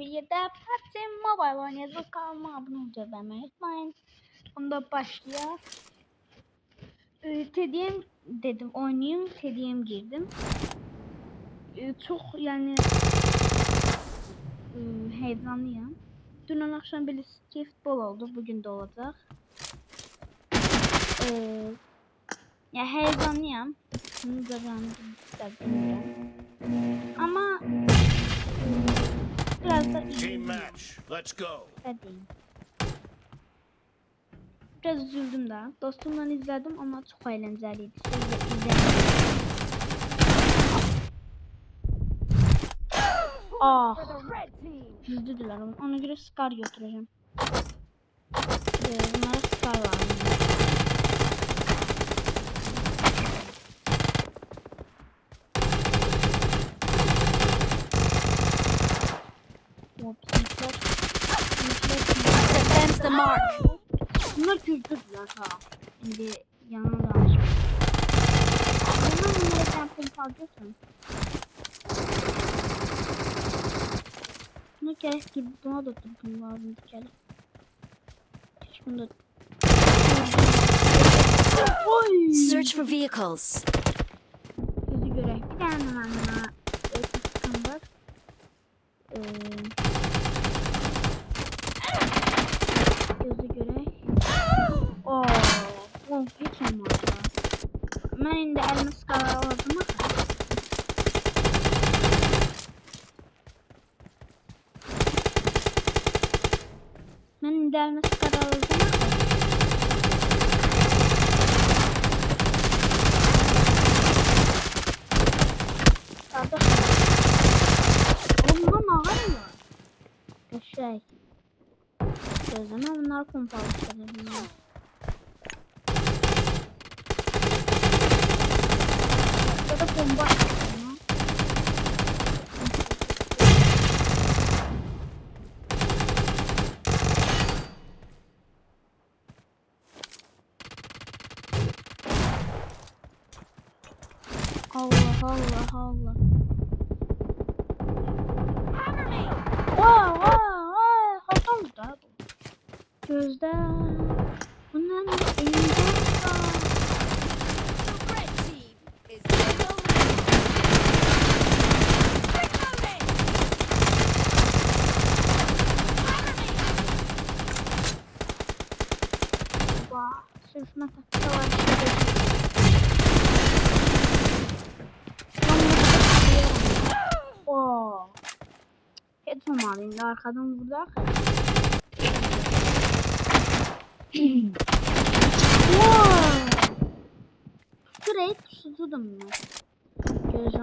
Birlikte PUBG Mobile oynayacağız. Kanalıma abone olmayı unutmayın. Onda başlıyor. Teddy'm dedim oynayayım. Teddy'm girdim. Çok yani heyecanlıyım. Dün akşam bir futbol oldu. Bugün de olacak. Ya heyecanlıyım. Bunu da ben ama biraz da Team match. Let's go. Hadi. Biraz üzüldüm daha. Dostumdan izledim ama çok eğlenceliydi. Siz de izleyin. Ah. Üzüldüler. Ona göre Scar götüreceğim. Bunlara Scar var. Defends the mark. Bunlar güldürdüler ha. Şimdi yanına danışım. Bunlar sen pompalıyorsun. Buna gerek gibi buna da tuttum lazım bir kere. Hiç bunda. Search for vehicles. Gözü göre bir tane bana sıkım var. Gözü göre. Oh hiç olmaz ya. Ben indi elimi skala aldım mı? Ben indi elimi skala aldım mı? Ondan ağır mı? Şey. Gözleme bunlar kumpalı şeyler. Ya da bomba. Allah. Vay. Hatam da bu. Gözde. Bunların elinde sırfına takıda var. Ooo. Hiç olmalıydı arkadan burada. Şurayı tutudum ya. Gözüm.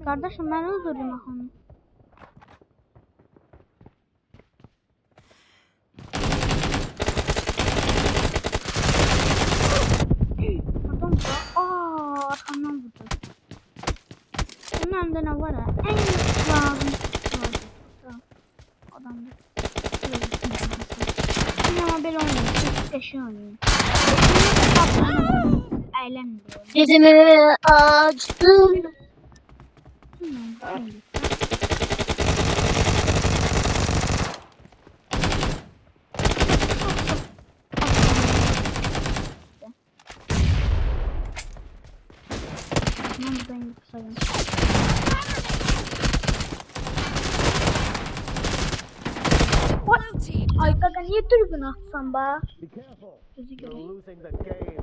Kardeşim ben öldürdüm onu. Adam da arkamdan vurdu. Bunun önünde ne var ha? En lazım. Adam da. Ama ben oynayayım. Çocuk eşi oynayayım. Eğlenmiyor. Gözümü açtım. Ben kısayım. Ay kaka niye tribün atsam ba? Gözü You're göreyim. losing the game.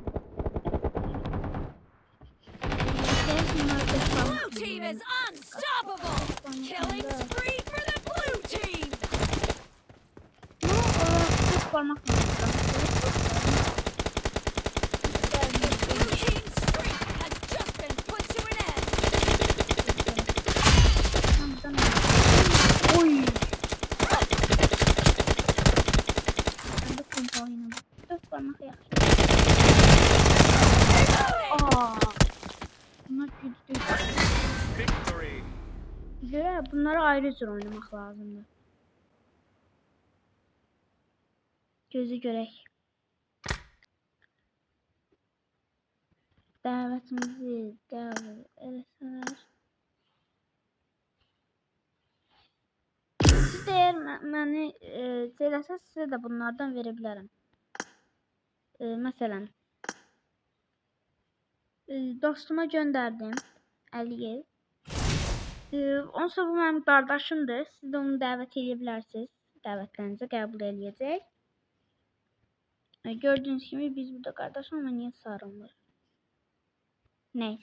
Blue team is unstoppable. Killing spree for the blue team. Çok parmak mı? Blue team's streak has just been put to an end. Oy. Ben de kompa oynadım. 4 parmak yakışıyor. Bunlar güçlü. Victory. Göre bunları ayrıca oynamak lazımdı. Gözü görək. Dəvətimizi qəbul etsələr. Siz də əgər məni eləsəz, sizə də bunlardan verə bilərəm. Məsələn, dostuma göndərdim. Əliyev. Onsa bu mənim qardaşımdır. Siz də onu dəvət edə bilərsiniz. Dəvətlərinizi qəbul eləyəcək. Gördüyünüz kimi biz burada qardaş, amma niyə sarılmır? Neyse.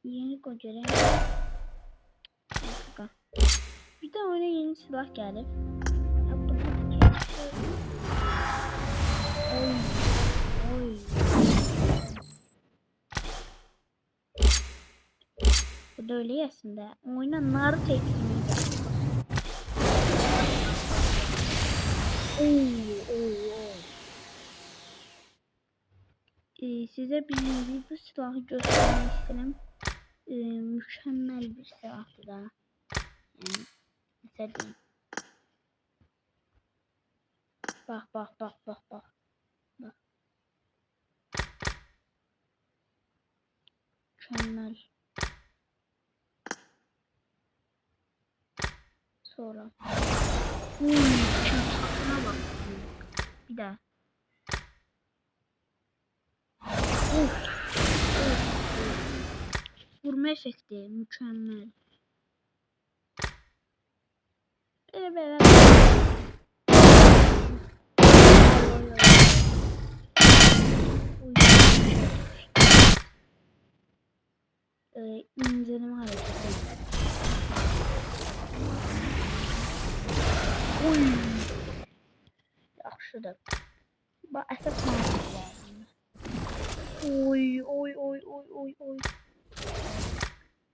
Yeni görev. Bir de oyuna yeni silah gelip. Oy. Bu da öyle yasında. Oyuna nar tekniği. Size bu silahı göstermek istedim. Mükemmel bir silahtı da. Yani mesela diyeyim. Bak. Mükemmel. Sonra. Şuna bak. Bir daha. Vurma efekti mükemmel. Böyle. İnceleme hareketi. Yaxşıdır. Bax əsas lazım. Oy.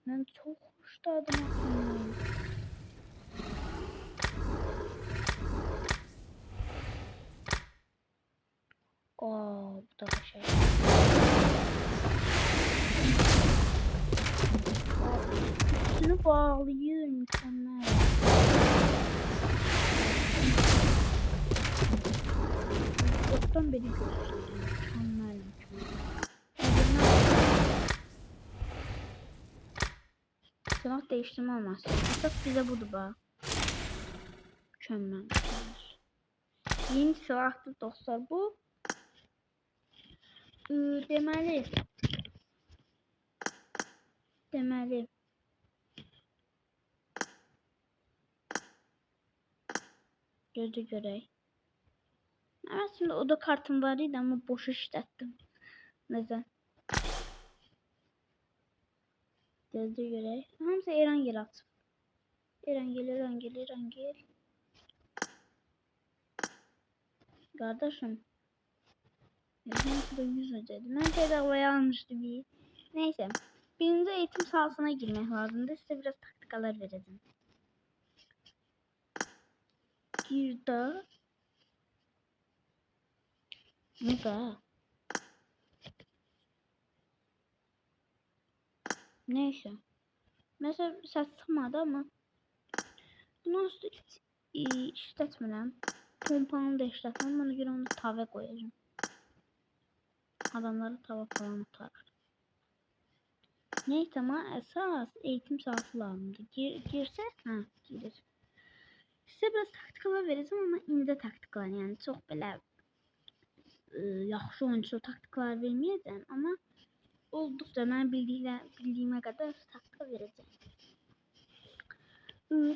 Mən çox xoşladım aslında. Bu da bir şey. Üstünü bağlayayım mükemmel. Çoktan beri gösteriyorum. Mükemmel. Silah değiştirme olmaz. Esas bize budur bak. Mükemmel. Yeni silahtı dostlar bu. Deməli. Gözü görək. Aslında oda kartım var idi ama boş işlətdim. Neden? Gözü görək. Hamısı Erangel atıb. Erangel. Kardeşim. Hamısı da 100 ödedi. Ben bedavaya almıştım bir. Neyse. Birinci eğitim sahasına girmek lazımdı. Size biraz taktikalar vereceğim. Girdi. Ne da? Neyse. Mesela ses çıkmadı ama bunu işletmem. Pompanı da işletmem. Ona göre onu tava koyacağım. Adamları tava falan atar. Neyse ama esas eğitim sahası lazımdı. Girse? Girir. Size biraz taktikalar vereceğim ama indi taktikalar yani çok böyle yaxşı oyuncu taktikalar verməyəcəm ama olduqca mən bildiyimə qədər taktika verəcəm.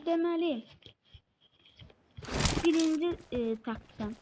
Deməli birinci taktikam.